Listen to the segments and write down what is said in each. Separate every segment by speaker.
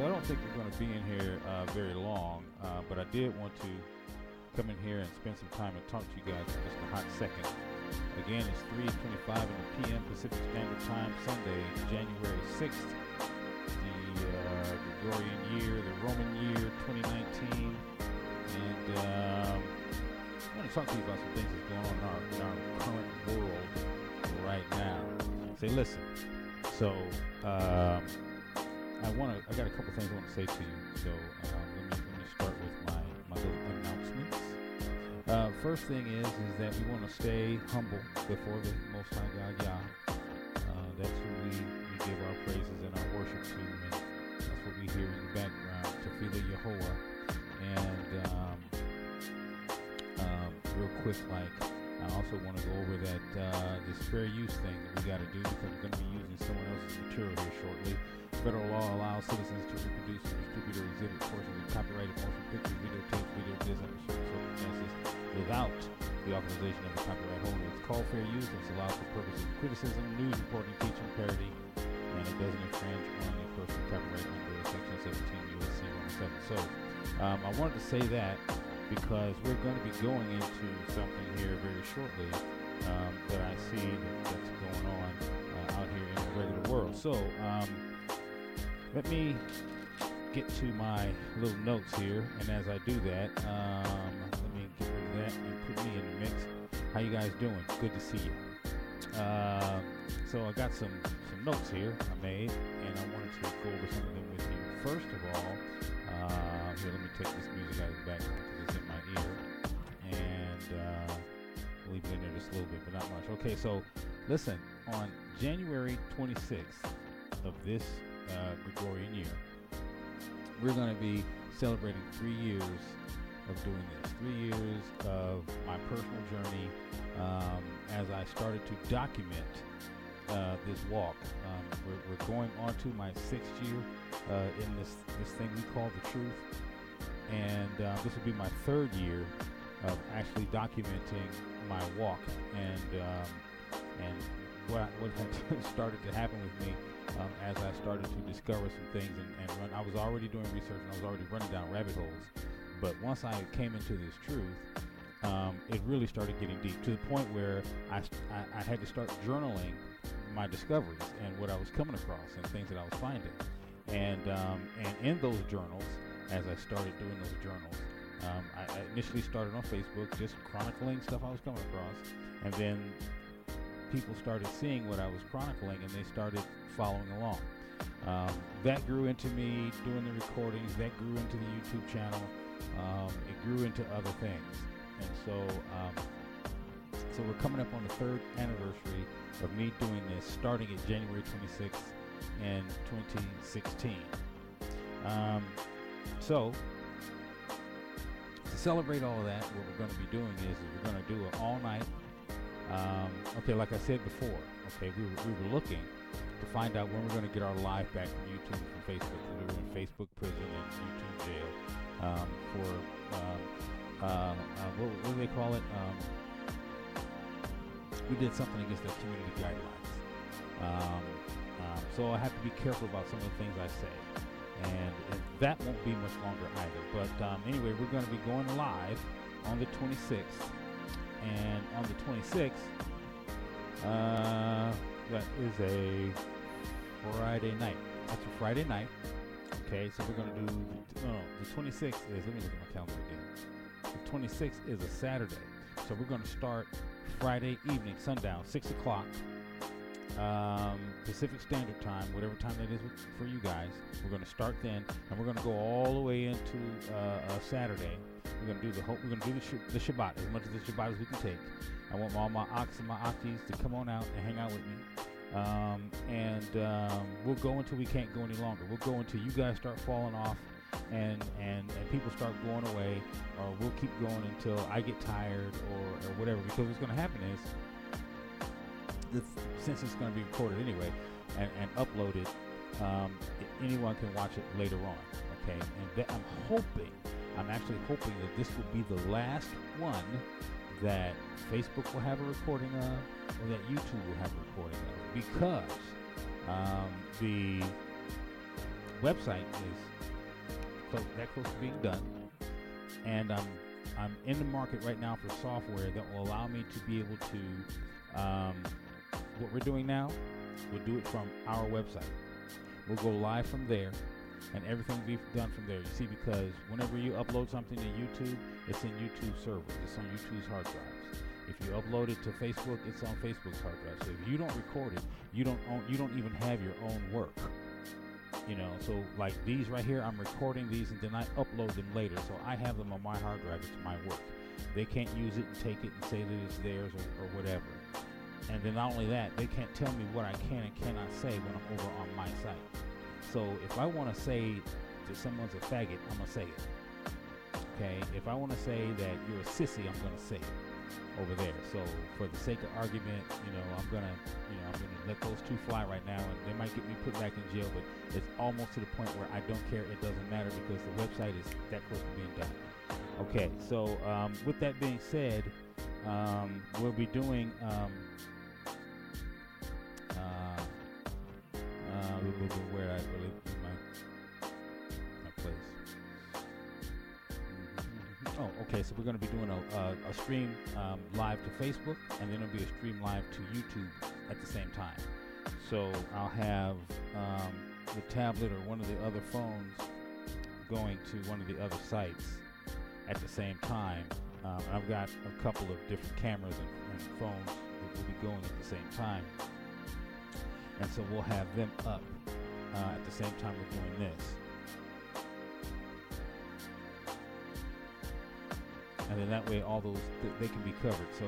Speaker 1: So I don't think we're going to be in here very long, but I did want to come in here and spend some time and talk to you guys for just a hot second. Again, it's 3:25 in the p.m. Pacific Standard Time, Sunday, January 6th, the Gregorian year, the Roman year, 2019, and I want to talk to you about some things that's going on in our current world right now. Say, listen. So I got a couple things I want to say to you. So let me start with my little announcements. First thing is that we want to stay humble before the Most High God Yah. That's who we give our praises and our worship to, and that's what we hear in the background, Tefillah Yehovah. And real quick, I also want to go over that this fair use thing that we got to do, because we're going to be using someone else's material here shortly. Federal law allows citizens to reproduce and distribute or exhibit portions of copyrighted motion pictures, videotapes, video discs under certain circumstances without the authorization of the copyright holder. It's called fair use. It's allowed for purposes of criticism, news reporting, teaching, parody, and it doesn't infringe on the personal copyright under Section 17 U.S.C. 107. So I wanted to say that because we're going to be going into something here very shortly that I see that's going on out here in the regular world. So let me get to my little notes here, and as I do that, let me get rid of that and put me in the mix. How you guys doing? Good to see you. So I got some notes here I made, and I wanted to go over some of them with you. First of all, here, let me take this music out of the background because it's in my ear, and leave it in there just a little bit, but not much. Okay, so listen, on January 26th of this Gregorian year, we're going to be celebrating 3 years of doing this, 3 years of my personal journey as I started to document this walk. We're going on to my 6th year in this thing we call the truth, and this will be my 3rd year of actually documenting my walk, and what had started to happen with me as I started to discover some things and run. I was already doing research and I was already running down rabbit holes, but once I came into this truth, it really started getting deep, to the point where I had to start journaling my discoveries and what I was coming across and things that I was finding, and in those journals, as I started doing those journals, I initially started on Facebook, just chronicling stuff I was coming across, and then people started seeing what I was chronicling, and they started following along. That grew into me doing the recordings. That grew into the YouTube channel. It grew into other things, and so we're coming up on the 3rd anniversary of me doing this, starting at January 26th in 2016. So to celebrate all of that, what we're going to be doing is we're going to do it all night. Okay, like I said before, okay, we were looking to find out when we're going to get our live back from YouTube and from Facebook. We were in Facebook prison and YouTube jail for what do they call it? We did something against the community guidelines. So I have to be careful about some of the things I say, and that won't be much longer either. But anyway, we're going to be going live on the 26th, and on the 26th, that is a Friday night. That's a Friday night. Okay, so we're going to do, the 26th is, let me look at my calendar again. The 26th is a Saturday. So we're going to start Friday evening, sundown, 6 o'clock, Pacific Standard Time, whatever time that is for you guys. We're going to start then, and we're going to go all the way into Saturday. We're going to do the Shabbat, as much of the Shabbat as we can take. I want all my ox and my octies to come on out and hang out with me. And we'll go until we can't go any longer. We'll go until you guys start falling off and people start going away, or we'll keep going until I get tired or whatever. Because what's going to happen is, since it's going to be recorded anyway and uploaded, anyone can watch it later on. Okay, and I'm actually hoping that this will be the last one that Facebook will have a recording of, or that YouTube will have a recording of, because the website is that close to being done, and I'm in the market right now for software that will allow me to be able to what we're doing now. We'll do it from our website. We'll go live from there, and everything will be done from there. You see, because whenever you upload something to YouTube, it's in YouTube servers. It's on YouTube's hard drives. If you upload it to Facebook, it's on Facebook's hard drive. So if you don't record it, you don't even have your own work. You know, so like these right here, I'm recording these and then I upload them later. So I have them on my hard drive. It's my work. They can't use it and take it and say that it's theirs or whatever. And then not only that, they can't tell me what I can and cannot say when I'm over on my site. So if I want to say that someone's a faggot, I'm going to say it. Okay? If I want to say that you're a sissy, I'm going to say it over there. So for the sake of argument, I'm going to let those two fly right now, and they might get me put back in jail, but it's almost to the point where I don't care. It doesn't matter because the website is that close to being done. Okay, so with that being said, we'll be doing where I really my place. Oh, okay. So we're going to be doing a stream live to Facebook, and then it'll be a stream live to YouTube at the same time. So I'll have the tablet or one of the other phones going to one of the other sites at the same time. And I've got a couple of different cameras and phones that will be going at the same time. And so we'll have them up at the same time we're doing this. And then that way all those, they can be covered. So,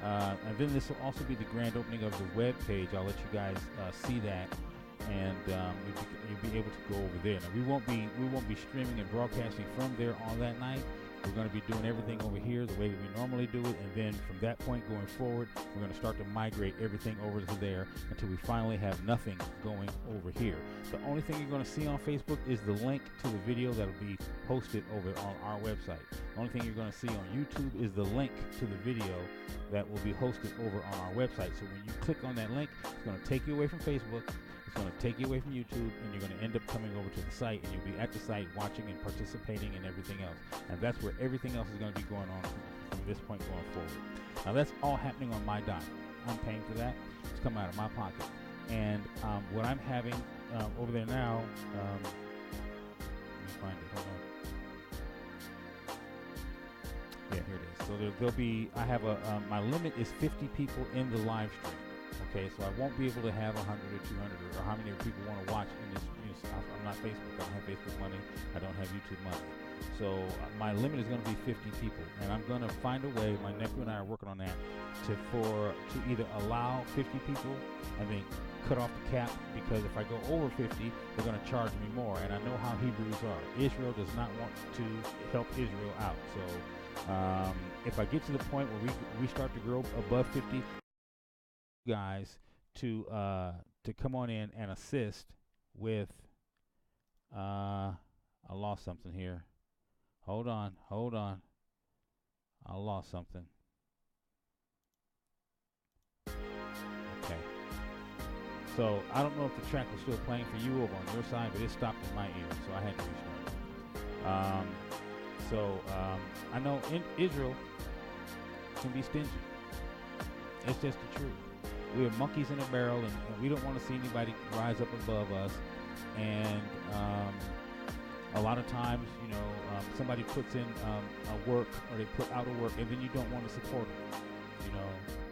Speaker 1: and then this will also be the grand opening of the web page. I'll let you guys see that. And you'll be able to go over there. Now we won't be streaming and broadcasting from there on that night. We're going to be doing everything over here the way that we normally do it, and then from that point going forward, we're going to start to migrate everything over to there until we finally have nothing going over here. The only thing you're going to see on Facebook is the link to the video that will be posted over on our website. The only thing you're going to see on YouTube is the link to the video that will be hosted over on our website. So when you click on that link, it's going to take you away from Facebook. It's going to take you away from YouTube, and you're going to end up coming over to the site, and you'll be at the site watching and participating and everything else. And that's where everything else is going to be going on from this point going forward. Now that's all happening on my dime. I'm paying for that. It's coming out of my pocket. And what I'm having over there now, let me find it. Hold on. Yeah, here it is. So there'll be, I have my limit is 50 people in the live stream. Okay, so I won't be able to have 100 or 200 or how many people want to watch in this. I'm not Facebook. I don't have Facebook money. I don't have YouTube money. So my limit is going to be 50 people, and I'm going to find a way. My nephew and I are working on that to either allow 50 people and then cut off the cap, because if I go over 50, they're going to charge me more. And I know how Hebrews are. Israel does not want to help Israel out. So if I get to the point where we start to grow above 50. Guys to come on in and assist with I lost something here. Hold on. I lost something. Okay. So I don't know if the track was still playing for you over on your side, but it stopped in my ear, so I had to restart it. I know in Israel can be stingy. It's just the truth. We are monkeys in a barrel, and we don't want to see anybody rise up above us. And a lot of times, somebody puts in a work, or they put out a work, and then you don't want to support them.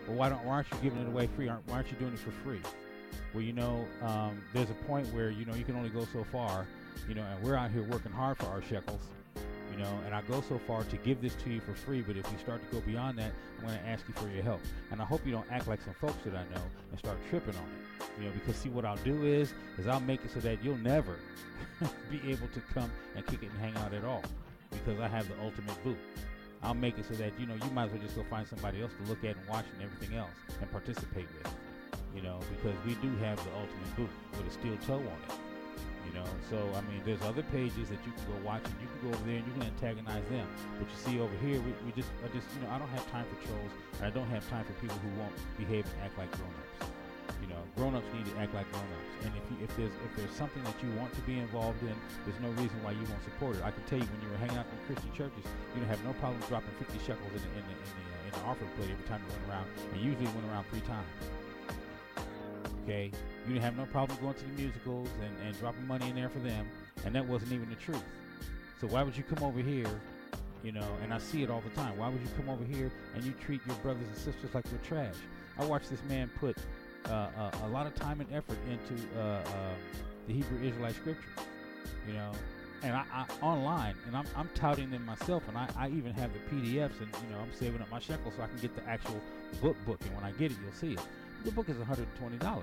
Speaker 1: Well, why aren't you giving it away free? Why aren't you doing it for free? Well, there's a point where you can only go so far. And we're out here working hard for our shekels. And I go so far to give this to you for free, but if we start to go beyond that, I'm going to ask you for your help. And I hope you don't act like some folks that I know and start tripping on it. Because see, what I'll do is I'll make it so that you'll never be able to come and kick it and hang out at all, because I have the ultimate boot. I'll make it so that, you might as well just go find somebody else to look at and watch and everything else and participate with, because we do have the ultimate boot with a steel toe on it. So I mean, there's other pages that you can go watch, and you can go over there and you can antagonize them. But you see over here, I don't have time for trolls, and I don't have time for people who won't behave and act like grown-ups. You know, grown-ups need to act like grown-ups. And if there's something that you want to be involved in, there's no reason why you won't support it. I can tell you, when you were hanging out in Christian churches, you don't have no problem dropping 50 shekels in the offering plate every time you went around, and usually went around 3 times. Okay, you didn't have no problem going to the musicals and dropping money in there for them, and that wasn't even the truth. So why would you come over here? You know, and I see it all the time. Why would you come over here and you treat your brothers and sisters like we're trash? I watched this man put a lot of time and effort into the Hebrew Israelite scriptures, you know, and I online, and I'm touting them myself, and I even have the PDFs, and you know, I'm saving up my shekels so I can get the actual book, and when I get it, you'll see it. The book is $120.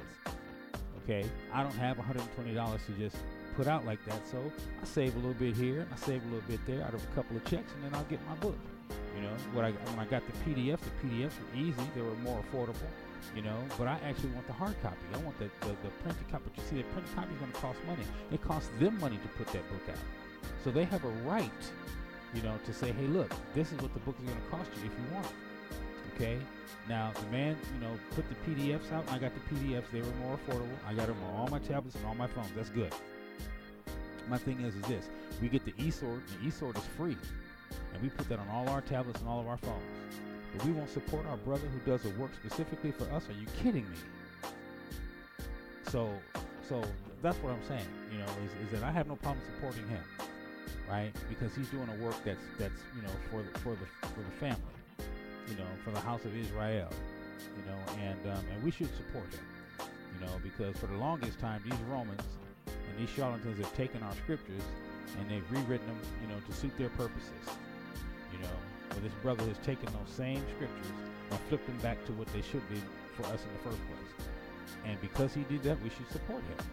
Speaker 1: Okay, I don't have $120 to just put out like that, so I save a little bit here, and I save a little bit there out of a couple of checks, and then I'll get my book. You know, when I got the PDFs were easy, they were more affordable, you know, but I actually want the hard copy. I want the printed copy. But you see, the printed copy is going to cost money. It costs them money to put that book out. So they have a right, you know, to say, hey, look, this is what the book is going to cost you if you want it. Okay? Now, the man, you know, put the PDFs out, and I got the PDFs. They were more affordable. I got them on all my tablets and all my phones. That's good. My thing is this. We get the eSword, and the eSword is free. And we put that on all our tablets and all of our phones. But we won't support our brother who does a work specifically for us. Are you kidding me? So that's what I'm saying. You know, is that I have no problem supporting him, right? Because he's doing a work that's you know, for the family, you know, for the house of Israel, you know, and we should support him, you know, because for the longest time these Romans and these charlatans have taken our scriptures and they've rewritten them, you know, to suit their purposes. You know, where this brother has taken those same scriptures and flipped them back to what they should be for us in the first place. And because he did that, we should support him.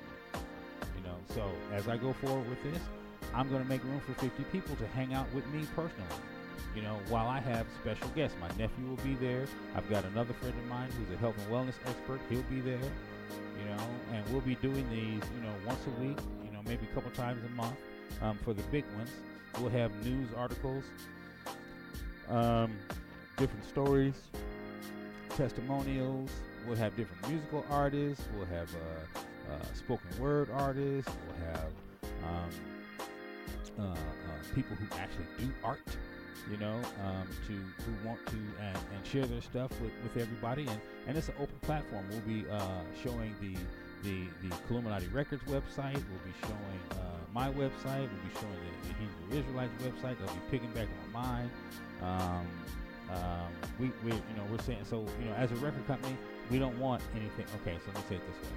Speaker 1: You know, so as I go forward with this, I'm going to make room for 50 people to hang out with me personally. You know, while I have special guests. My nephew will be there. I've got another friend of mine who's a health and wellness expert. He'll be there. You know, and we'll be doing these, you know, once a week, you know, maybe a couple times a month. For the big ones, we'll have news articles, different stories, testimonials. We'll have different musical artists. We'll have spoken word artists. We'll have people who actually do art, you know, who want to and share their stuff with everybody. And it's an open platform. We'll be showing the Illuminati Records website. We'll be showing my website. We'll be showing the Hebrew Israelites website. They'll be picking back on mine. We you know, we're saying, so, you know, as a record company, we don't want anything. Okay, so let me say it this way.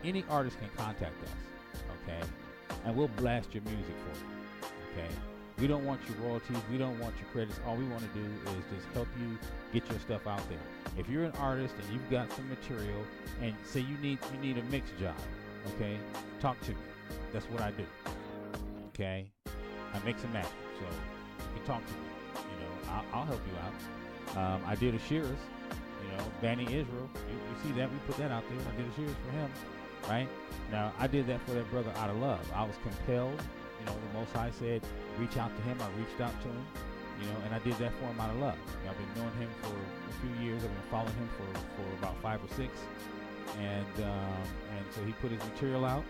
Speaker 1: Any artist can contact us, okay, and we'll blast your music for you, okay. We don't want your royalties. We don't want your credits. All we want to do is just help you get your stuff out there. If you're an artist and you've got some material and say you need a mix job, okay, talk to me. That's what I do, okay. I mix and match. So you can talk to me. You know, I'll help you out. I did a Shearers, you know, Banny Israel. You see that? We put that out there. I did a Shearers for him, right? Now, I did that for that brother out of love. I was compelled. You know, the Most High said, reach out to him. I reached out to him, you know, and I did that for him out of love. You know, I've been knowing him for a few years. I've been following him for about 5 or 6. And so he put his material out.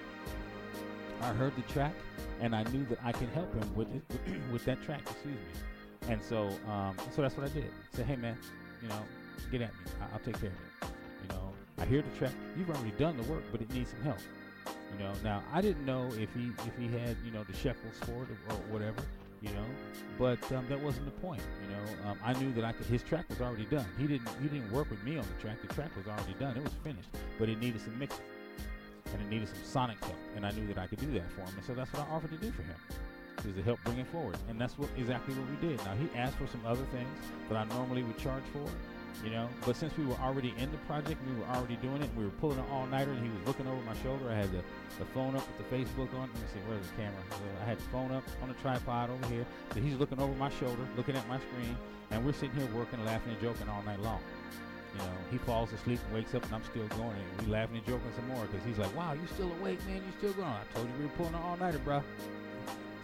Speaker 1: I heard the track, and I knew that I could help him with it, with that track, excuse me. And so that's what I did. I said, hey, man, you know, get at me. I'll take care of it. You know, I hear the track. You've already done the work, but it needs some help. You know, now I didn't know if he had, you know, the shekels for it or whatever, you know, but that wasn't the point. You know, I knew that his track was already done. He didn't work with me on the track. The track was already done. It was finished, but it needed some mixing and it needed some sonic help, and I knew that I could do that for him, and so that's what I offered to do for him, is to help bring it forward, and that's exactly what we did. Now he asked for some other things that I normally would charge for, you know, but since we were already in the project, we were already doing it, we were pulling an all-nighter, and he was looking over my shoulder. I had the phone up with the Facebook on. Let me see, where's the camera? I had the phone up on the tripod over here, so he's looking over my shoulder, looking at my screen, and we're sitting here working, laughing and joking all night long. You know, he falls asleep and wakes up, and I'm still going, and we laughing and joking some more, because he's like, wow, you still awake, man, you still going. I told you we were pulling an all-nighter, bro.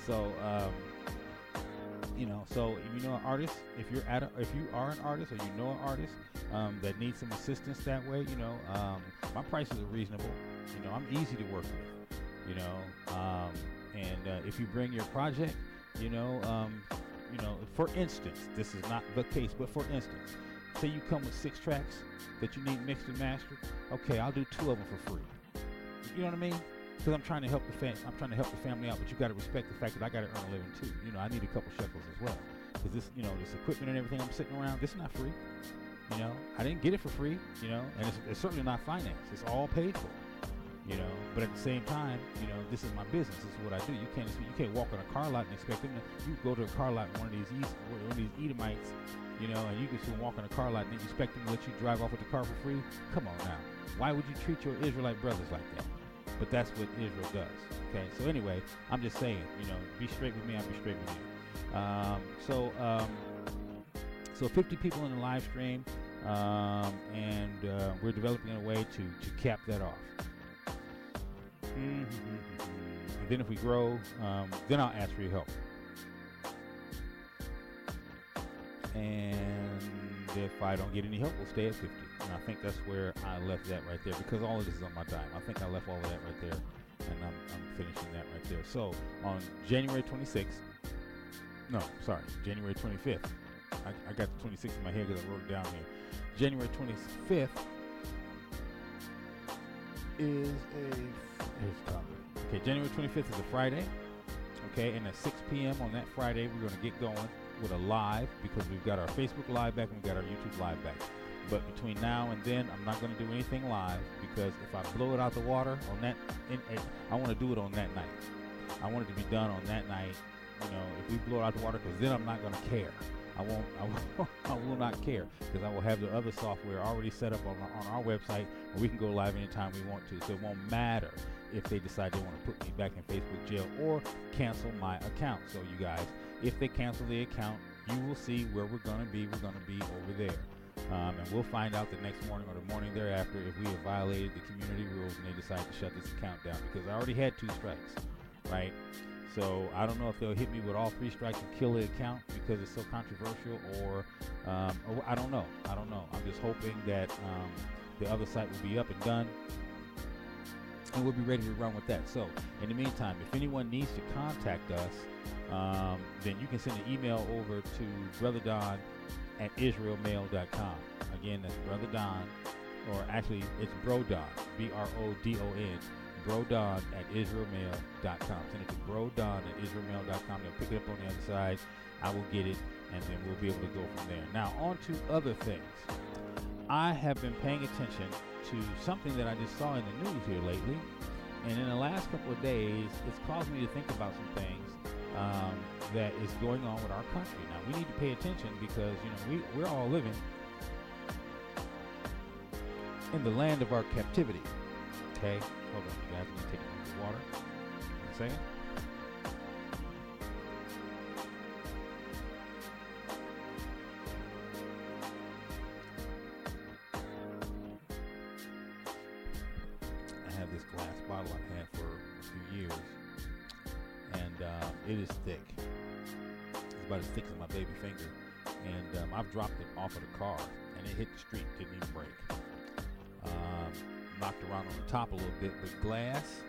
Speaker 1: So So if you know an artist, if you are an artist or you know an artist that needs some assistance that way, my prices are reasonable. I'm easy to work with. And if you bring your project, for instance, this is not the case, but for instance, say you come with 6 tracks that you need mixed and mastered. Okay, I'll do 2 of them for free. You know what I mean? Because I'm trying to help the family out, but you got to respect the fact that I got to earn a living too. I need a couple shekels as well. Because this equipment and everything I'm sitting around, this is not free. I didn't get it for free. And it's certainly not financed. It's all paid for. But at the same time, this is my business. This is what I do. You can't walk on a car lot and expect them to. You go to a car lot in one of these Edomites, and you can still walk on a car lot and expect them to let you drive off with the car for free. Come on now. Why would you treat your Israelite brothers like that? But that's what Israel does. Okay. So anyway, I'm just saying, be straight with me. I'll be straight with you. So 50 people in the live stream, and we're developing a way to cap that off. And then if we grow, then I'll ask for your help. And if I don't get any help, we'll stay at 50. And I think that's where I left that right there, because all of this is on my dime. I think I left all of that right there, and I'm finishing that right there. So on January 26th, January 25th. I got the 26th in my head because I wrote it down here. January 25th is okay, January 25th is a Friday. Okay, and at 6 p.m. on that Friday, we're going to get going with a live, because we've got our Facebook Live back and we've got our YouTube Live back. But between now and then, I'm not going to do anything live, because if I blow it out the water on that, I want to do it on that night. I want it to be done on that night. If we blow it out the water, because then I'm not going to care. I will not care, because I will have the other software already set up on our website, and we can go live anytime we want to. So it won't matter if they decide they want to put me back in Facebook jail or cancel my account. So you guys, if they cancel the account, you will see where we're going to be. We're going to be over there. And we'll find out the next morning or the morning thereafter if we have violated the community rules and they decide to shut this account down, because I already had 2 strikes, right? So I don't know if they'll hit me with all 3 strikes and kill the account because it's so controversial, or I don't know. I'm just hoping that the other site will be up and done, and we'll be ready to run with that. So in the meantime, if anyone needs to contact us, then you can send an email over to brotherdon@israelmail.com. Again, that's Brother Don, or actually it's Brodon, Brodon, Brodon@israelmail.com. Send it to Brodon@israelmail.com. They'll pick it up on the other side. I will get it, and then we'll be able to go from there. Now, on to other things. I have been paying attention to something that I just saw in the news here lately, and in the last couple of days, it's caused me to think about some things that is going on with our country. Now, we need to pay attention, because we're all living in the land of our captivity. Okay, hold on, you guys. I'm gonna take a drink of water. 1 second. I have this glass bottle I've had for a few years, and it is thick. It's about as thick as my baby finger, and I've dropped it off of the car, and it hit the street, didn't even break. Knocked around on the top a little bit, but glass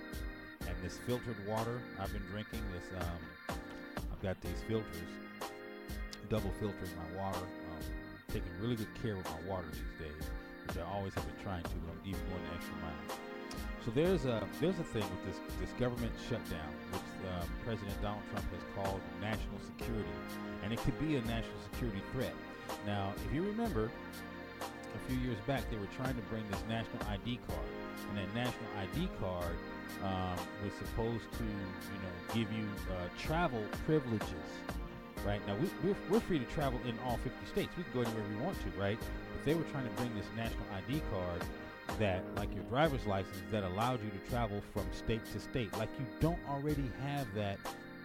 Speaker 1: and this filtered water I've been drinking. I've got these filters, double filtering my water, taking really good care of my water these days, which I always have been trying to, but I'm even going the extra mile. So there's a thing with this government shutdown, which President Donald Trump has called national security, and it could be a national security threat. Now, if you remember, a few years back, they were trying to bring this national ID card, and that national ID card was supposed to, give you travel privileges. Right now, we're free to travel in all 50 states. We can go anywhere we want to, right? But they were trying to bring this national ID card that, like your driver's license, that allowed you to travel from state to state, like you don't already have that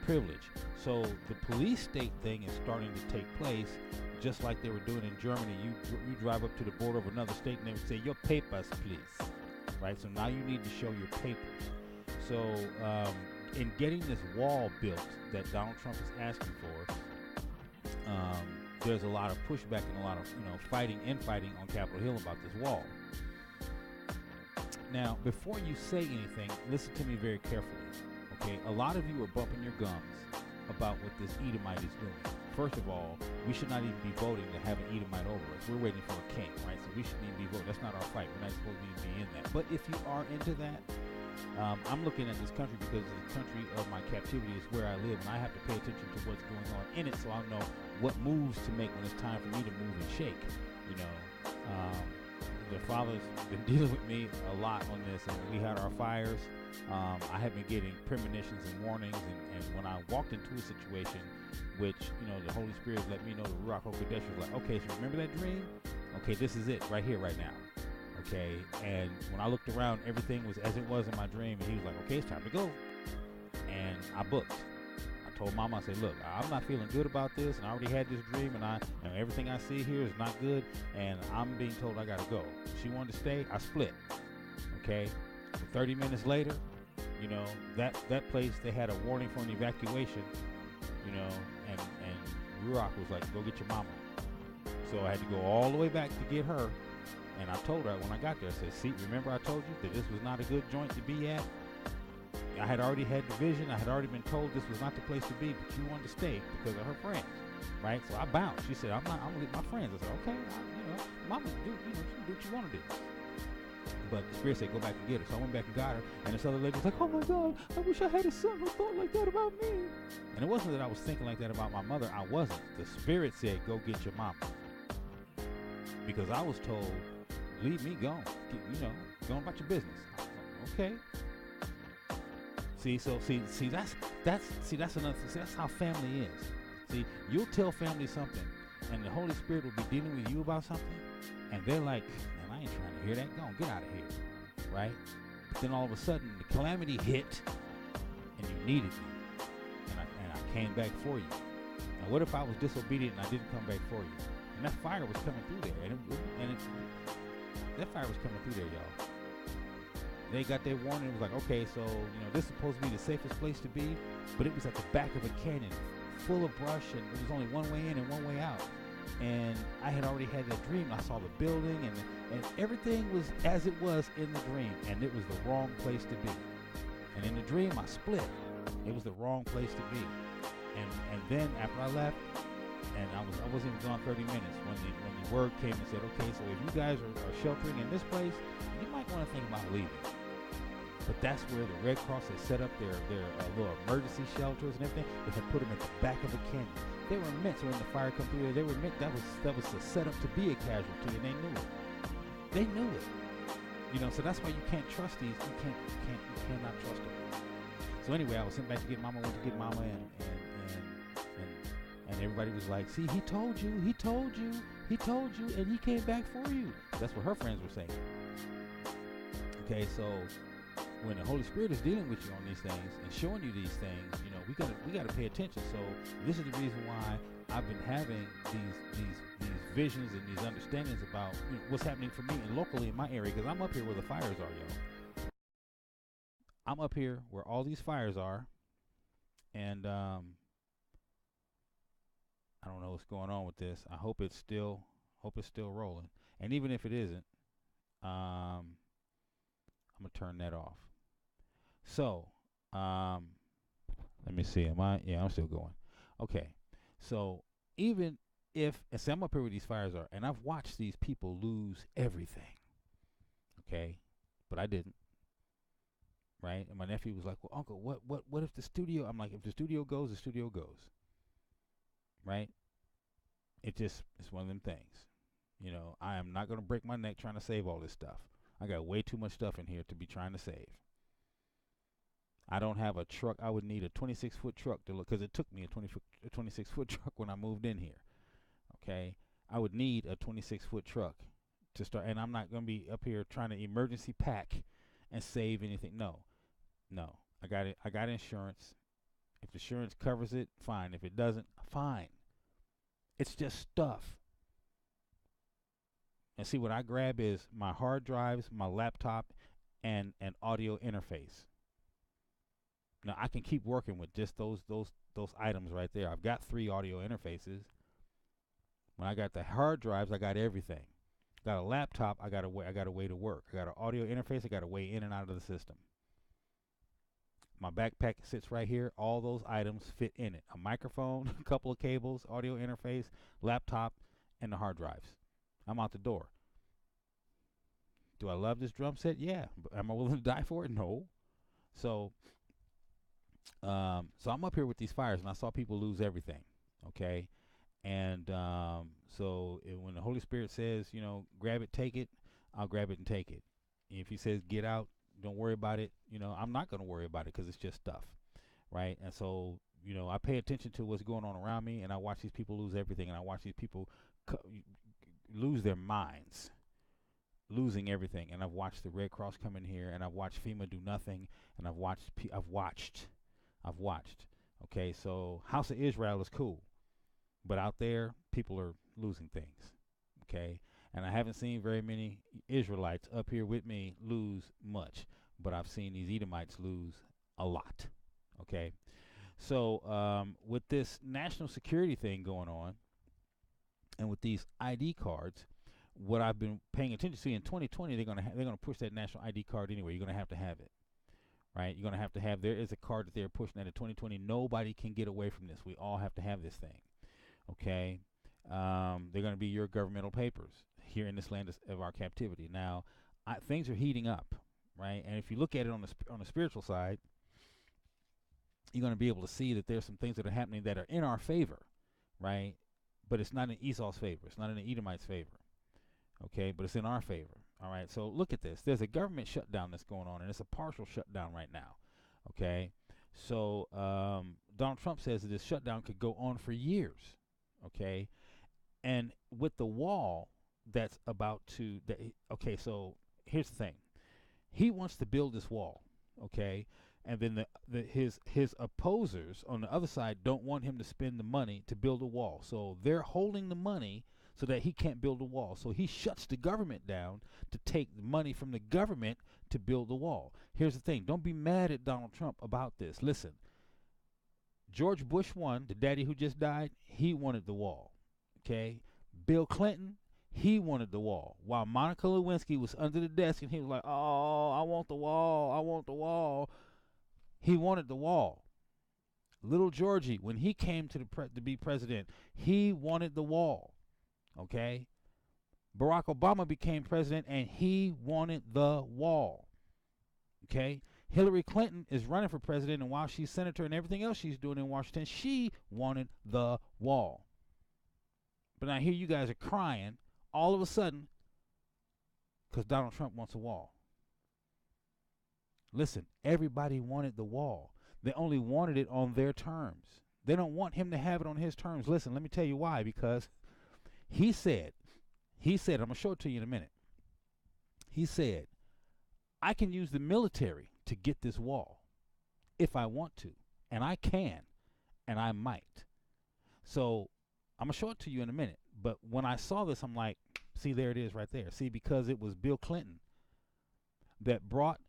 Speaker 1: privilege. So the police state thing is starting to take place, just like they were doing in Germany. You drive up to the border of another state and they would say, your papers, please. Right? So now you need to show your papers. So in getting this wall built that Donald Trump is asking for, there's a lot of pushback and a lot of fighting on Capitol Hill about this wall. Now, before you say anything, listen to me very carefully. Okay, a lot of you are bumping your gums about what this Edomite is doing. First of all, we should not even be voting to have an Edomite over us. We're waiting for a king, right? So we shouldn't even be voting. That's not our fight. We're not supposed to even be in that. But if you are into that, I'm looking at this country because the country of my captivity is where I live, and I have to pay attention to what's going on in it so I know what moves to make when it's time for me to move and shake. The Father's been dealing with me a lot on this, and we had our fires. I have been getting premonitions and warnings, and when I walked into a situation, which the Holy Spirit let me know, the Ruach HaKodesh was like, okay, so remember that dream? Okay, this is it right here, right now. Okay, and when I looked around, everything was as it was in my dream, and he was like, okay, it's time to go. And I booked. I told Mama, I said, look, I'm not feeling good about this, and I already had this dream, and everything I see here is not good, and I'm being told I gotta go. She wanted to stay, I split. Okay, so 30 minutes later, that place, they had a warning for an evacuation, and Ruach was like, go get your mama. So I had to go all the way back to get her. And I told her when I got there, I said, see, remember I told you that this was not a good joint to be at? I had already had the vision. I had already been told this was not the place to be, but you wanted to stay because of her friends, right? So I bounced. She said, I'm going to get my friends. I said, okay, Mama, do what you want to do. But the Spirit said, go back and get her. So I went back and got her. And this other lady was like, oh my God, I wish I had a son who thought like that about me. And it wasn't that I was thinking like that about my mother. I wasn't. The Spirit said, go get your mama. Because I was told, leave me gone. Go about your business. Okay. See, that's another thing. See, that's how family is. See, you'll tell family something, and the Holy Spirit will be dealing with you about something, and they're like, man, I ain't trying to hear that. Go on, get out of here. Right? But then all of a sudden, the calamity hit, and you needed me. And I came back for you. Now, what if I was disobedient and I didn't come back for you? And that fire was coming through there. That fire was coming through there, y'all. They got their warning. It was like, okay, so, this is supposed to be the safest place to be, but it was at the back of a canyon, full of brush, and it was only one way in and one way out. And I had already had that dream. I saw the building, and everything was as it was in the dream, and it was the wrong place to be. And in the dream, I split. It was the wrong place to be. And then after I left, and I wasn't even gone 30 minutes when the word came and said, okay, so if you guys are sheltering in this place, you might want to think about leaving. But that's where the Red Cross had set up their little emergency shelters and everything. They had put them at the back of a canyon. They were meant, so when the fire come through there, they were meant, that was set up to be a casualty, and they knew it. They knew it. So that's why you can't trust these. You cannot trust them. So anyway, I was sent back to get Mama, went to get Mama, and everybody was like, see, he told you, and he came back for you. That's what her friends were saying. Okay, so when the Holy Spirit is dealing with you on these things and showing you these things, we gotta pay attention. So this is the reason why I've been having these visions and these understandings about what's happening for me and locally in my area, because I'm up here where the fires are, y'all. I'm up here where all these fires are, and I don't know what's going on with this. I hope it's still rolling. And even if it isn't, I'm gonna turn that off. So, let me see. I'm still going. Okay. So even if, I'm up here where these fires are, and I've watched these people lose everything. Okay, but I didn't. Right? And my nephew was like, well, Uncle, what if the studio? I'm like, if the studio goes, the studio goes. Right? It's one of them things. I am not going to break my neck trying to save all this stuff. I got way too much stuff in here to be trying to save. I don't have a truck. I would need a 26-foot truck to look, because it took me a 26-foot truck when I moved in here. Okay? I would need a 26-foot truck to start, and I'm not going to be up here trying to emergency pack and save anything. No. I got it. I got insurance. If the insurance covers it, fine. If it doesn't, fine. It's just stuff. And see, what I grab is my hard drives, my laptop, and an audio interface. Now I can keep working with just those items right there. I've got 3 audio interfaces, When I got the hard drives, I got everything. Got a laptop, I got a way to work. I got an audio interface, I got a way in and out of the system. My backpack sits right here. All those items fit in it. A microphone, a couple of cables, audio interface, laptop, and the hard drives. I'm out the door. Do I love this drum set? Yeah. But am I willing to die for it? No. So I'm up here with these fires, and I saw people lose everything. Okay. And when the Holy Spirit says, grab it, take it, I'll grab it and take it. If he says get out, don't worry about it, I'm not going to worry about it because it's just stuff, right? And so, I pay attention to what's going on around me, and I watch these people lose everything, and I watch these people lose their minds, losing everything. And I've watched the Red Cross come in here, and I've watched FEMA do nothing, and I've watched. Okay, so House of Israel is cool. But out there, people are losing things, okay? And I haven't seen very many Israelites up here with me lose much, but I've seen these Edomites lose a lot, okay? So with this national security thing going on and with these ID cards, what I've been paying attention to, in 2020, they're gonna push that national ID card anyway. You're going to have it, right? You're going to have, there is a card that they're pushing that in 2020. Nobody can get away from this. We all have to have this thing. Okay, they're going to be your governmental papers here in this land of our captivity. Now, things are heating up, right? And if you look at it on the spiritual side, you're going to be able to see that there's some things that are happening that are in our favor, right? But it's not in Esau's favor. It's not in the Edomites' favor, okay? But it's in our favor, all right? So look at this. There's a government shutdown that's going on, and it's a partial shutdown right now, okay? So Donald Trump says that this shutdown could go on for years. Okay, and with the wall that's about to, okay, so here's the thing. He wants to build this wall, okay, and then his opposers on the other side don't want him to spend the money to build a wall. So they're holding the money so that he can't build a wall. So he shuts the government down to take money from the government to build the wall. Here's the thing. Don't be mad at Donald Trump about this. Listen. George Bush 1, the daddy who just died, he wanted the wall, okay? Bill Clinton, he wanted the wall. While Monica Lewinsky was under the desk and he was like, oh, I want the wall, I want the wall. He wanted the wall. Little Georgie, when he came to be president, he wanted the wall, okay? Barack Obama became president and he wanted the wall, okay? Hillary Clinton is running for president, and while she's senator and everything else she's doing in Washington, she wanted the wall. But now here you guys are crying all of a sudden because Donald Trump wants a wall. Listen, everybody wanted the wall. They only wanted it on their terms. They don't want him to have it on his terms. Listen, let me tell you why. Because he said, I'm going to show it to you in a minute. He said, I can use the military to get this wall if I want to, and I can, and I might. So I'm gonna show it to you in a minute, but when I saw this, I'm like, see, there it is right there. See, because it was Bill Clinton that brought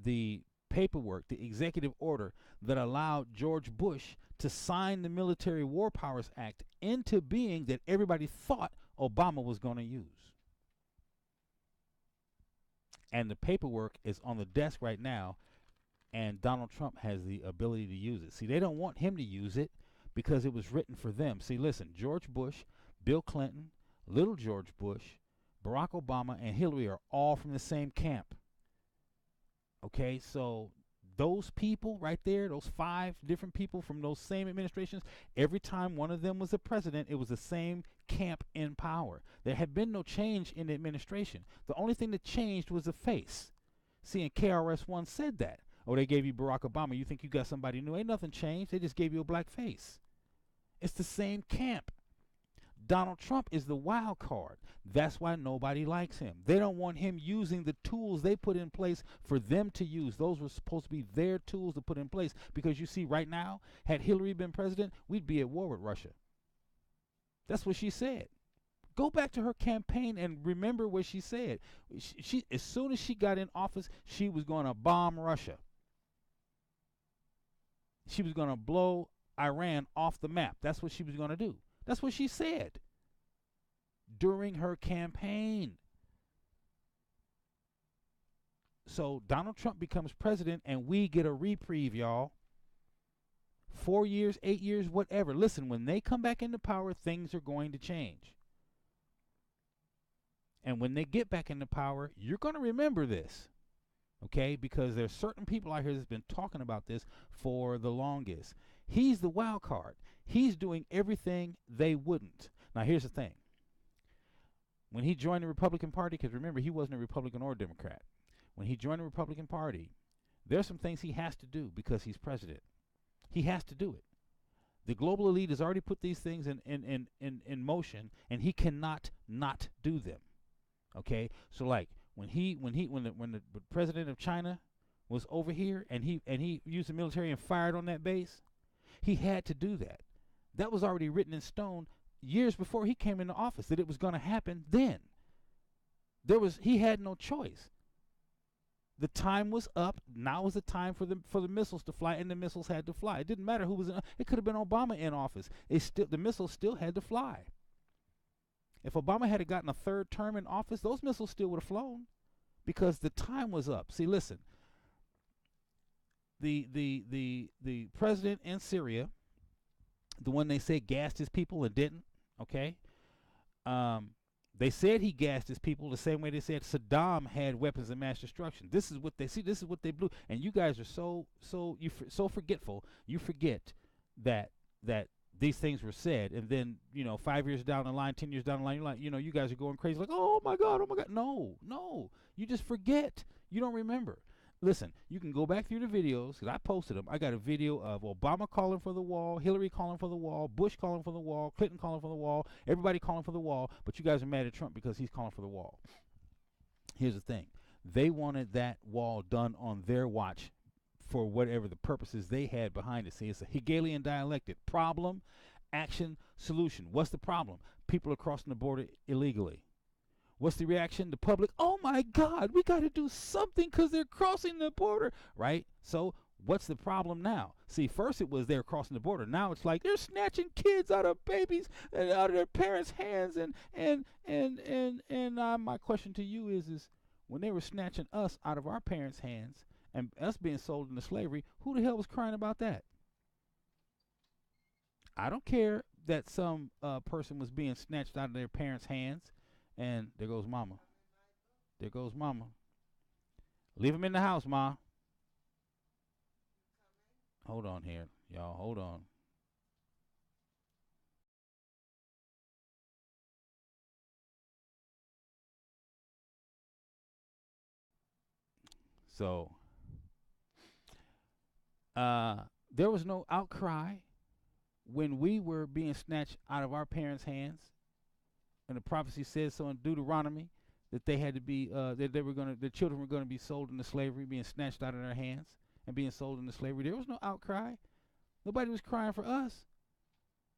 Speaker 1: the paperwork, the executive order that allowed George Bush to sign the Military War Powers Act into being that everybody thought Obama was going to use. And the paperwork is on the desk right now, and Donald Trump has the ability to use it. See, they don't want him to use it because it was written for them. See, listen, George Bush, Bill Clinton, little George Bush, Barack Obama, and Hillary are all from the same camp. Okay, so those people right there, those 5 different people from those same administrations, every time one of them was the president, it was the same camp in power. There had been no change in the administration. The only thing that changed was the face. See, and KRS-One said that. Oh, they gave you Barack Obama. You think you got somebody new. Ain't nothing changed. They just gave you a black face. It's the same camp. Donald Trump is the wild card. That's why nobody likes him. They don't want him using the tools they put in place for them to use. Those were supposed to be their tools to put in place. Because you see, right now, had Hillary been president, we'd be at war with Russia. That's what she said. Go back to her campaign and remember what she said. She as soon as she got in office, she was going to bomb Russia. She was going to blow Iran off the map. That's what she was going to do. That's what she said. during her campaign. So Donald Trump becomes president and we get a reprieve, y'all. 4 years, 8 years, whatever. Listen, when they come back into power, things are going to change. And when they get back into power, you're going to remember this. Okay? Because there's certain people out here that's been talking about this for the longest. He's the wild card. He's doing everything they wouldn't. Now, here's the thing. When he joined the Republican Party, because remember, he wasn't a Republican or a Democrat. When he joined the Republican Party, there's some things he has to do because he's president. He has to do it. The global elite has already put these things in motion, and he cannot not do them. Okay? So like when the president of China was over here and he used the military and fired on that base, he had to do that. That was already written in stone years before he came into office that it was going to happen then. He had no choice. The time was up. Now was the time for the missiles to fly, and the missiles had to fly. It didn't matter who was in. It could have been Obama in office. The missiles still had to fly. If Obama had gotten a third term in office, those missiles still would have flown, because the time was up. See, listen. The president in Syria, the one they said gassed his people and didn't. Okay. They said he gassed his people the same way they said Saddam had weapons of mass destruction. This is what they see. This is what they blew. And you guys are so forgetful. You forget that these things were said, and then 5 years down the line, 10 years down the line, you're like, you guys are going crazy, like, oh my God. No, you just forget. You don't remember. Listen, you can go back through the videos, because I posted them. I got a video of Obama calling for the wall, Hillary calling for the wall, Bush calling for the wall, Clinton calling for the wall, everybody calling for the wall, but you guys are mad at Trump because he's calling for the wall. Here's the thing. They wanted that wall done on their watch for whatever the purposes they had behind it. See, it's a Hegelian dialectic. Problem, action, solution. What's the problem? People are crossing the border illegally. What's the reaction? The public, oh my God, we got to do something because they're crossing the border, right? So what's the problem now? See, first it was they're crossing the border. Now it's like they're snatching kids out of babies and out of their parents' hands. And my question to you is when they were snatching us out of our parents' hands and us being sold into slavery, who the hell was crying about that? I don't care that some person was being snatched out of their parents' hands. And there goes Mama. There goes Mama. Leave him in the house, Ma. Hold on here, y'all. Hold on. So, there was no outcry when we were being snatched out of our parents' hands. And the prophecy says so in Deuteronomy that they had to be the children were going to be sold into slavery, being snatched out of their hands and being sold into slavery. There was no outcry. Nobody was crying for us.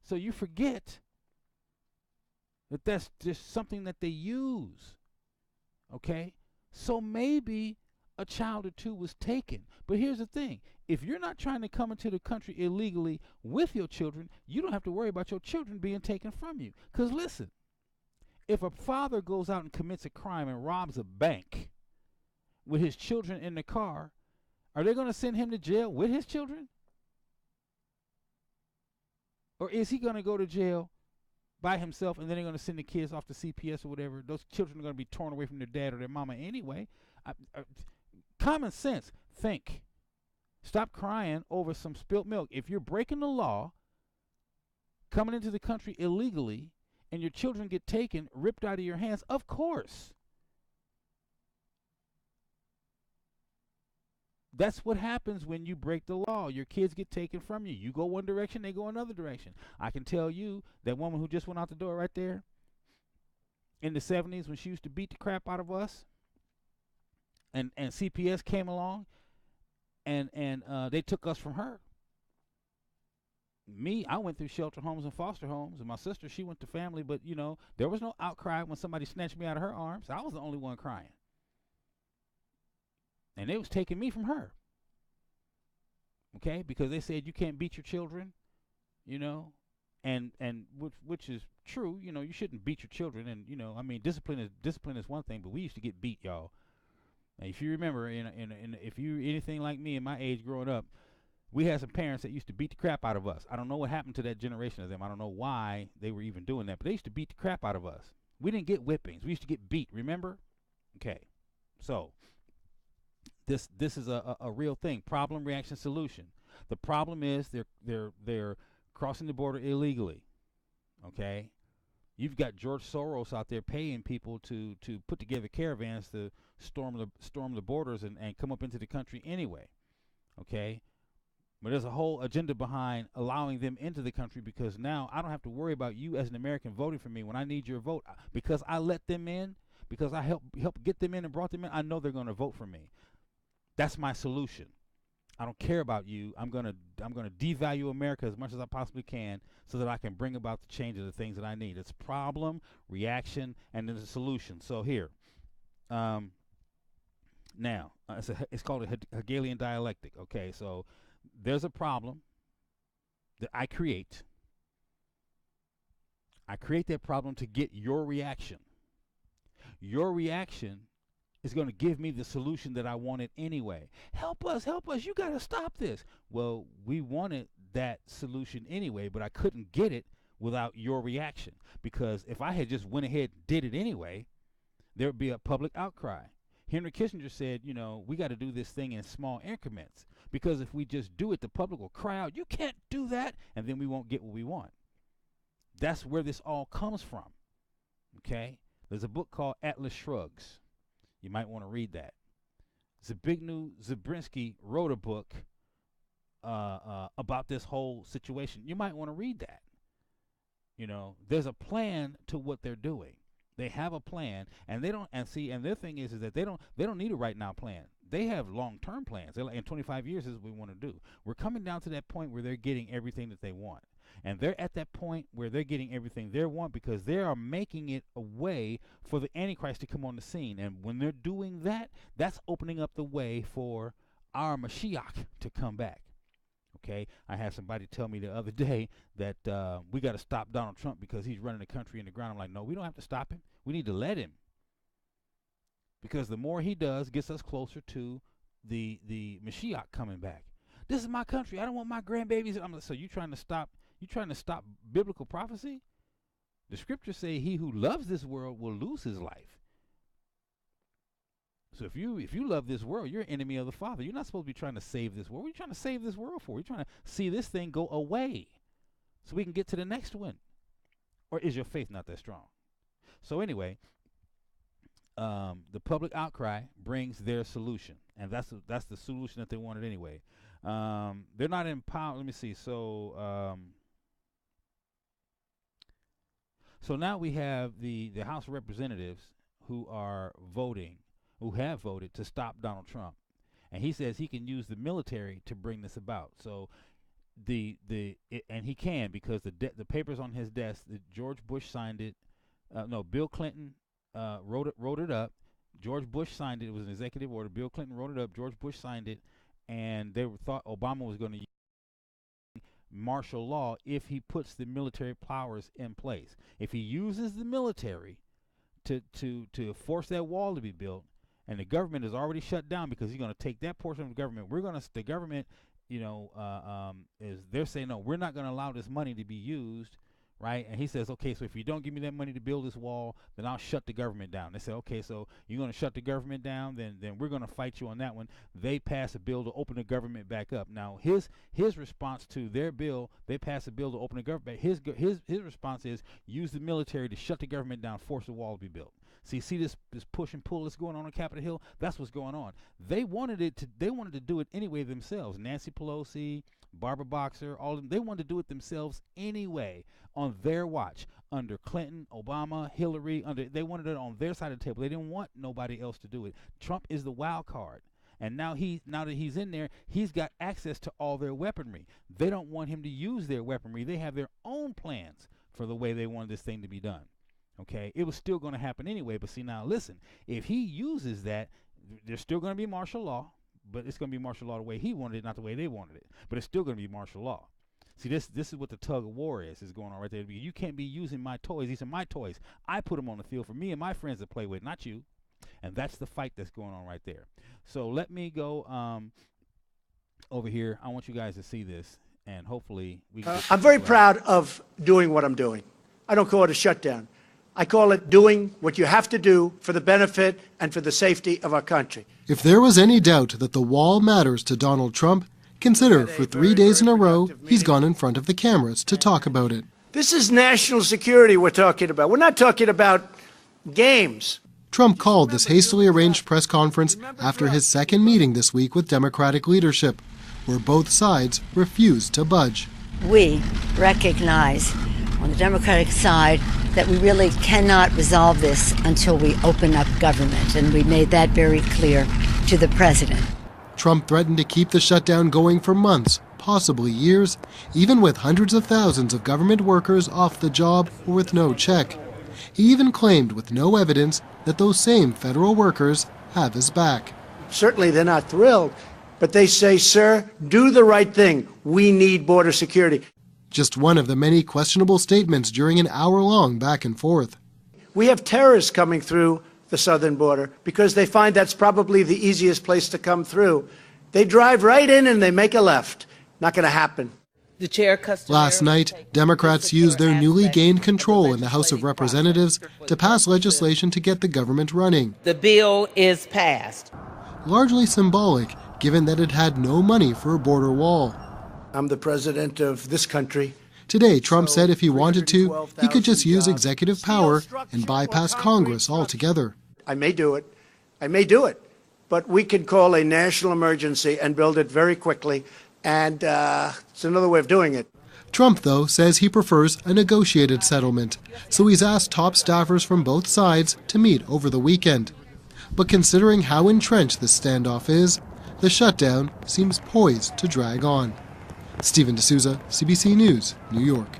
Speaker 1: So you forget that that's just something that they use. Okay? So maybe a child or two was taken. But here's the thing. If you're not trying to come into the country illegally with your children, you don't have to worry about your children being taken from you. Because listen, if a father goes out and commits a crime and robs a bank with his children in the car, are they going to send him to jail with his children? Or is he going to go to jail by himself and then they're going to send the kids off to CPS or whatever? Those children are going to be torn away from their dad or their mama anyway. Common sense. Think. Stop crying over some spilt milk. If you're breaking the law, coming into the country illegally, and your children get taken, ripped out of your hands, of course. That's what happens when you break the law. Your kids get taken from you. You go one direction, they go another direction. I can tell you that woman who just went out the door right there in the 70s when she used to beat the crap out of us, and CPS came along and they took us from her. Me, I went through shelter homes and foster homes, and my sister, she went to family, but there was no outcry when somebody snatched me out of her arms. I was the only one crying. And they was taking me from her. Okay? Because they said you can't beat your children, and which is true. You know, you shouldn't beat your children, and I mean, discipline is one thing, but we used to get beat, y'all. And if you remember, if you anything like me in my age growing up, we had some parents that used to beat the crap out of us. I don't know what happened to that generation of them. I don't know why they were even doing that, but they used to beat the crap out of us. We didn't get whippings. We used to get beat. Remember? Okay, so this is a real thing. Problem, reaction, solution. The problem is they're crossing the border illegally. Okay, you've got George Soros out there paying people to put together caravans to storm the borders and come up into the country anyway. Okay, but there's a whole agenda behind allowing them into the country, because now I don't have to worry about you as an American voting for me when I need your vote, because I let them in, because I help get them in and brought them in. I know they're going to vote for me. That's my solution. I don't care about you. I'm gonna devalue America as much as I possibly can so that I can bring about the change of the things that I need. It's problem, reaction, and then the solution. So here, now it's called a Hegelian dialectic. Okay, so there's a problem that I create. I create that problem to get your reaction. Your reaction is going to give me the solution that I wanted anyway. Help us, you got to stop this. Well, we wanted that solution anyway, but I couldn't get it without your reaction, because if I had just went ahead and did it anyway, there would be a public outcry. Henry Kissinger said, we got to do this thing in small increments, because if we just do it, the public will cry out, you can't do that, and then we won't get what we want. That's where this all comes from. Okay? There's a book called Atlas Shrugs. You might want to read that. Zbigniew Brzezinski wrote a book about this whole situation. You might want to read that. There's a plan to what they're doing. They have a plan, and they don't. And see, and their thing is that they don't need a right now plan. They have long-term plans. They're like, in 25 years, this is what we want to do. We're coming down to that point where they're getting everything that they want. And they're at that point where they're getting everything they want, because they are making it a way for the Antichrist to come on the scene. And when they're doing that, that's opening up the way for our Mashiach to come back. Okay, I had somebody tell me the other day that we got to stop Donald Trump because he's running the country in the ground. I'm like, no, we don't have to stop him. We need to let him. Because the more he does, gets us closer to the Mashiach coming back. This is my country. I don't want my grandbabies. I'm like, so you trying to stop biblical prophecy? The scriptures say he who loves this world will lose his life. So if you love this world, you're an enemy of the Father. You're not supposed to be trying to save this world. What are you trying to save this world for? You're trying to see this thing go away so we can get to the next one. Or is your faith not that strong? So anyway, the public outcry brings their solution, and that's the solution that they wanted anyway. They're not in power. Let me see. So now we have the House of Representatives who have voted to stop Donald Trump, and he says he can use the military to bring this about. So and he can, because the papers on his desk, George Bush signed it. No, Bill Clinton wrote it up. George Bush signed it. It was an executive order. Bill Clinton wrote it up. George Bush signed it, and they thought Obama was going to use martial law if he puts the military powers in place. If he uses the military to force that wall to be built, and the government is already shut down because he's going to take that portion of the government. The government, is they're saying, no, we're not going to allow this money to be used, right? And he says, okay, so if you don't give me that money to build this wall, then I'll shut the government down. They say, okay, so you're going to shut the government down, then we're going to fight you on that one. They pass a bill to open the government back up. Now, his response to their bill, they pass a bill to open the government. His response is use the military to shut the government down, force the wall to be built. See this push and pull that's going on Capitol Hill? That's what's going on. They wanted to do it anyway themselves. Nancy Pelosi, Barbara Boxer, all of them, they wanted to do it themselves anyway on their watch. Under Clinton, Obama, Hillary, they wanted it on their side of the table. They didn't want nobody else to do it. Trump is the wild card. And now that he's in there, he's got access to all their weaponry. They don't want him to use their weaponry. They have their own plans for the way they wanted this thing to be done. Okay, it was still going to happen anyway. But see, now listen, if he uses that, there's still going to be martial law, but it's going to be martial law the way he wanted it, not the way they wanted it. But it's still going to be martial law. See, this is what the tug of war is going on right there. You can't be using my toys. These are my toys. I put them on the field for me and my friends to play with, not you. And that's the fight that's going on right there. So let me go over here. I want you guys to see this, and hopefully we can
Speaker 2: I'm very proud of doing what I'm doing. I don't call it a shutdown. I call it doing what you have to do for the benefit and for the safety of our country.
Speaker 3: If there was any doubt that the wall matters to Donald Trump, consider for 3 days in a row he's gone in front of the cameras to talk about it.
Speaker 2: This is national security we're talking about. We're not talking about games.
Speaker 3: Trump called this hastily arranged press conference after his second meeting this week with Democratic leadership, where both sides refused to budge.
Speaker 4: We recognize on the Democratic side that we really cannot resolve this until we open up government, and we made that very clear to the president.
Speaker 3: Trump threatened to keep the shutdown going for months, possibly years, even with hundreds of thousands of government workers off the job or with no check. He even claimed with no evidence that those same federal workers have his back.
Speaker 2: Certainly they're not thrilled, but they say, sir, do the right thing. We need border security.
Speaker 3: Just one of the many questionable statements during an hour-long back and forth.
Speaker 2: We have terrorists coming through the southern border because they find that's probably the easiest place to come through. They drive right in and they make a left. Not going to happen.
Speaker 5: The chair
Speaker 3: Last night, Democrats used their newly gained control in the House of Representatives to pass legislation to get the government running.
Speaker 5: The bill is passed.
Speaker 3: Largely symbolic, given that it had no money for a border wall.
Speaker 2: I'm the president of this country.
Speaker 3: Today, Trump said if he wanted to, he could just use executive power and bypass Congress altogether.
Speaker 2: I may do it. I may do it. But we can call a national emergency and build it very quickly. And it's another way of doing it.
Speaker 3: Trump, though, says he prefers a negotiated settlement, so he's asked top staffers from both sides to meet over the weekend. But considering how entrenched this standoff is, the shutdown seems poised to drag on. Stephen D'Souza, CBC News, New York.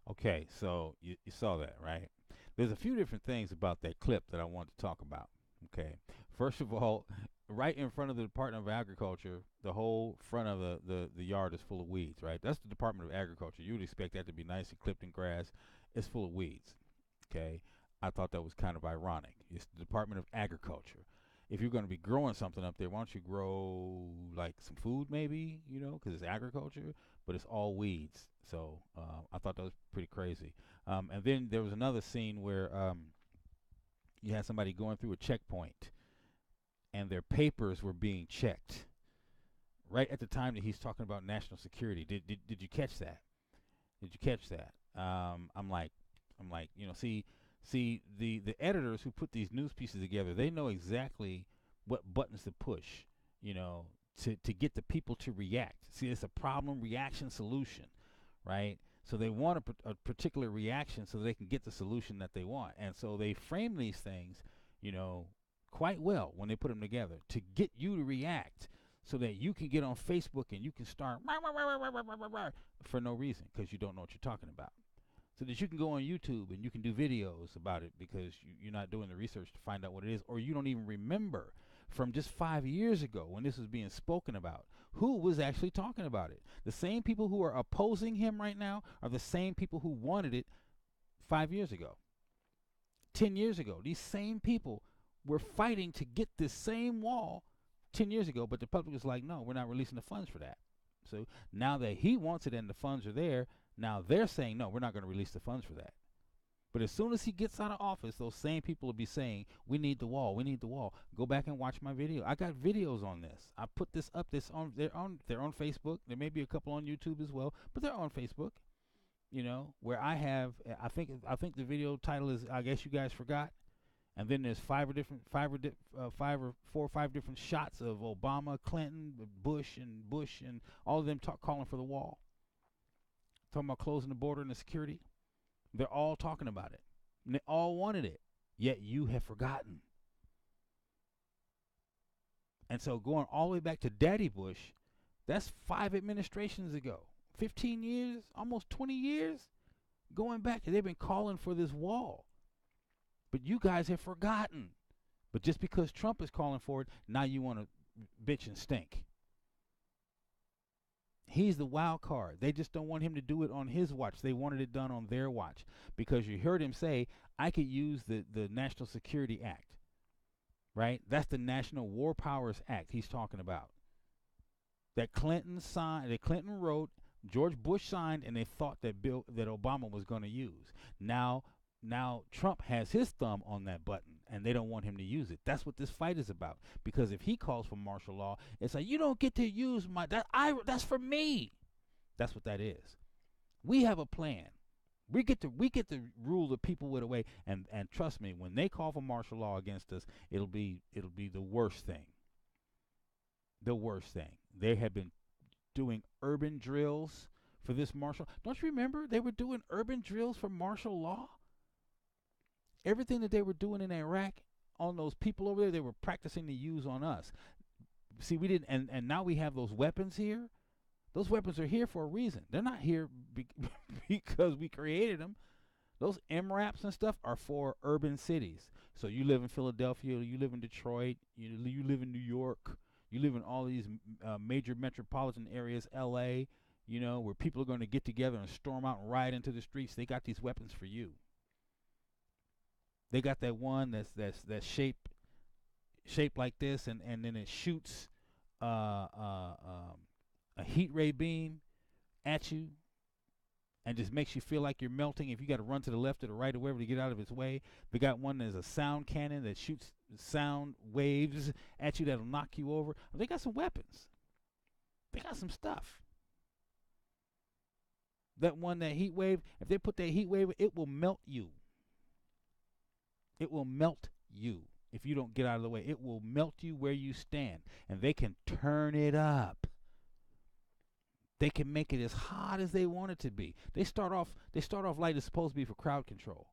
Speaker 1: Okay, so you saw that, right? There's a few different things about that clip that I want to talk about. Okay, first of all, right in front of the Department of Agriculture, the whole front of the yard is full of weeds, right? That's the Department of Agriculture. You would expect that to be nice and clipped in grass. It's full of weeds, okay? I thought that was kind of ironic. It's the Department of Agriculture. If you're going to be growing something up there, why don't you grow like some food maybe, you know, because it's agriculture, but it's all weeds. So I thought that was pretty crazy. And then there was another scene where you had somebody going through a checkpoint and their papers were being checked right at the time that he's talking about national security. Did you catch that? Did you catch that? I'm like, you know, see, the editors who put these news pieces together, they know exactly what buttons to push, you know, to get the people to react. See, it's a problem, reaction, solution, right? So they want a particular reaction so they can get the solution that they want. And so they frame these things, you know, quite well when they put them together to get you to react so that you can get on Facebook and you can start for no reason because you don't know what you're talking about. So that you can go on YouTube and you can do videos about it because you're not doing the research to find out what it is, or you don't even remember from just 5 years ago when this was being spoken about who was actually talking about it. The same people who are opposing him right now are the same people who wanted it 5 years ago, 10 years ago. These same people were fighting to get this same wall 10 years ago, but the public was like, no, we're not releasing the funds for that. So now that he wants it and the funds are there, now they're saying, no, we're not going to release the funds for that. But as soon as he gets out of office, those same people will be saying, we need the wall, we need the wall. Go back and watch my video. I got videos on this. I put this up. They're on Facebook. There may be a couple on YouTube as well, but they're on Facebook. You know, where I have, I think the video title is, I guess you guys forgot. And then there's four or five different shots of Obama, Clinton, Bush, and all of them calling for the wall. Talking about closing the border and the security. They're all talking about it. And they all wanted it. Yet you have forgotten. And so going all the way back to Daddy Bush, that's 5 administrations ago. 15 years, almost 20 years. Going back, they've been calling for this wall. But you guys have forgotten. But just because Trump is calling for it, now you want to bitch and stink. He's the wild card. They just don't want him to do it on his watch. They wanted it done on their watch, because you heard him say, I could use the National Security Act, right? That's the National War Powers Act he's talking about. That Clinton signed, that Clinton wrote, George Bush signed, and they thought that Obama was going to use. Now Trump has his thumb on that button, and they don't want him to use it. That's what this fight is about. Because if he calls for martial law, it's like, you don't get to use that's for me. That's what that is. We have a plan. We get to rule the people with a way, and trust me, when they call for martial law against us, it'll be the worst thing. The worst thing. They have been doing urban drills for this martial. Don't you remember they were doing urban drills for martial law? Everything that they were doing in Iraq on those people over there, they were practicing to use on us. See, we didn't, and now we have those weapons here. Those weapons are here for a reason. They're not here because we created them. Those MRAPs and stuff are for urban cities. So you live in Philadelphia, you live in Detroit, you live in New York, you live in all these major metropolitan areas, L.A., where people are going to get together and storm out and riot into the streets. They got these weapons for you. They got that one that's shaped like this, and then it shoots a heat ray beam at you, and just makes you feel like you're melting. If you got to run to the left or the right or wherever to get out of its way. They got one that's a sound cannon that shoots sound waves at you that'll knock you over. They got some weapons. They got some stuff. That heat wave, if they put that heat wave, it will melt you. It will melt you if you don't get out of the way. It will melt you where you stand. And they can turn it up. They can make it as hot as they want it to be. They start off like it's supposed to be for crowd control.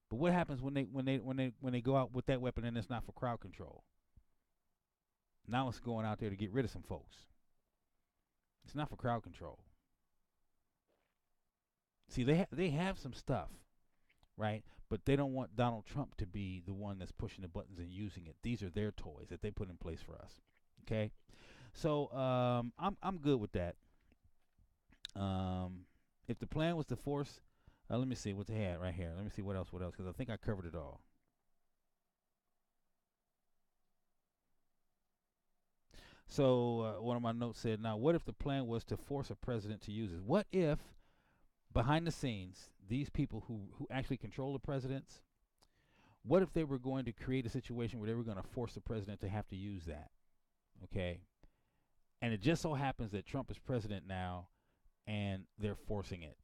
Speaker 1: But what happens when they go out with that weapon and it's not for crowd control? Now it's going out there to get rid of some folks. It's not for crowd control. See, they have some stuff, right? But they don't want Donald Trump to be the one that's pushing the buttons and using it. These are their toys that they put in place for us. Okay, so I'm good with that. If the plan was to force, let me see what they had right here. Let me see what else, because I think I covered it all. So one of my notes said, now what if the plan was to force a president to use it? What if behind the scenes, these people who actually control the presidents, what if they were going to create a situation where they were going to force the president to have to use that? Okay. And it just so happens that Trump is president now and they're forcing it.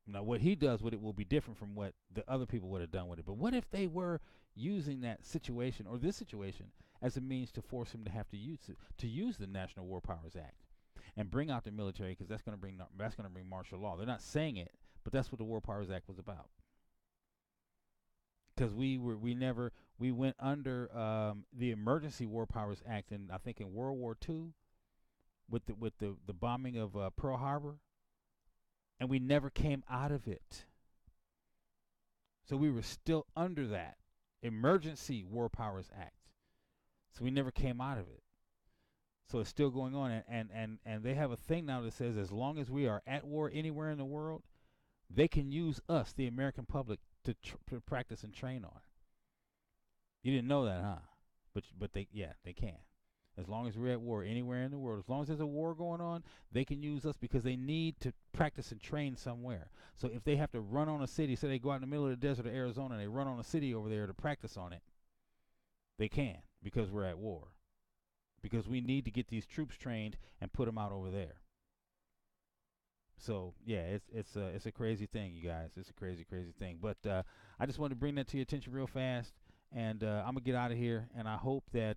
Speaker 1: Now, what he does with it will be different from what the other people would have done with it. But what if they were using that situation or this situation as a means to force him to have to use the National War Powers Act and bring out the military, because that's going to bring martial law. They're not saying it, but that's what the War Powers Act was about. Because we went under the Emergency War Powers Act in, I think, in World War II with the bombing of Pearl Harbor, and we never came out of it. So we were still under that Emergency War Powers Act. So we never came out of it. So it's still going on, and they have a thing now that says as long as we are at war anywhere in the world, they can use us, the American public, to practice and train on. You didn't know that, huh? But they can. As long as we're at war anywhere in the world, as long as there's a war going on, they can use us because they need to practice and train somewhere. So if they have to run on a city, say they go out in the middle of the desert of Arizona and they run on a city over there to practice on it, they can, because we're at war. Because we need to get these troops trained and put them out over there. So yeah, it's a crazy thing, you guys. It's a crazy thing. But I just wanted to bring that to your attention real fast, and I'm gonna get out of here. And I hope that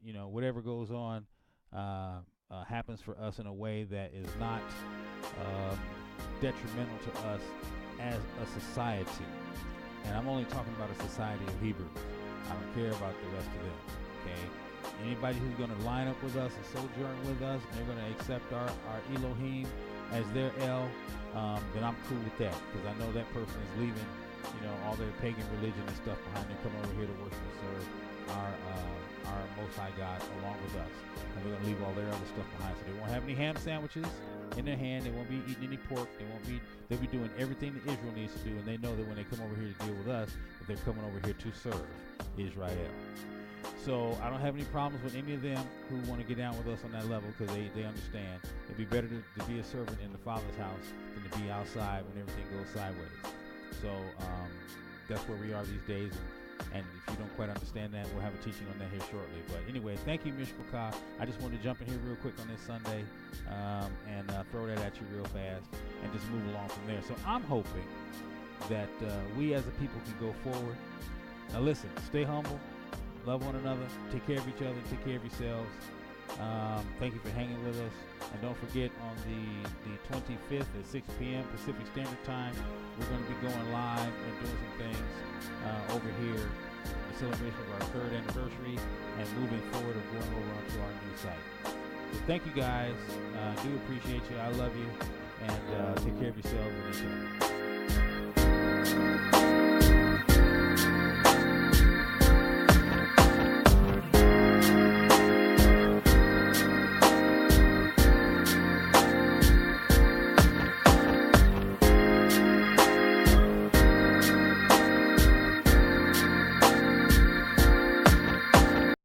Speaker 1: whatever goes on happens for us in a way that is not detrimental to us as a society. And I'm only talking about a society of Hebrews. I don't care about the rest of them. Okay. Anybody who's going to line up with us and sojourn with us, and they're going to accept our Elohim as their El, then I'm cool with that, because I know that person is leaving, all their pagan religion and stuff behind them, coming over here to worship and serve our Most High God along with us. And they're going to leave all their other stuff behind. So they won't have any ham sandwiches in their hand. They won't be eating any pork. They'll be doing everything that Israel needs to do. And they know that when they come over here to deal with us, that they're coming over here to serve Israel. So I don't have any problems with any of them who want to get down with us on that level, because they understand it'd be better to be a servant in the Father's house than to be outside when everything goes sideways. So that's where we are these days. And if you don't quite understand that, we'll have a teaching on that here shortly. But anyway, thank you, Mishpachah. I just wanted to jump in here real quick on this Sunday and throw that at you real fast and just move along from there. So I'm hoping that we as a people can go forward. Now listen, stay humble, love one another, take care of each other, take care of yourselves. Thank you for hanging with us. And don't forget, on the 25th at 6 p.m. Pacific Standard Time, we're going to be going live and doing some things over here in the celebration of our 3rd anniversary and moving forward and going over onto our new site. So thank you guys. I do appreciate you. I love you. And take care of yourselves and each other.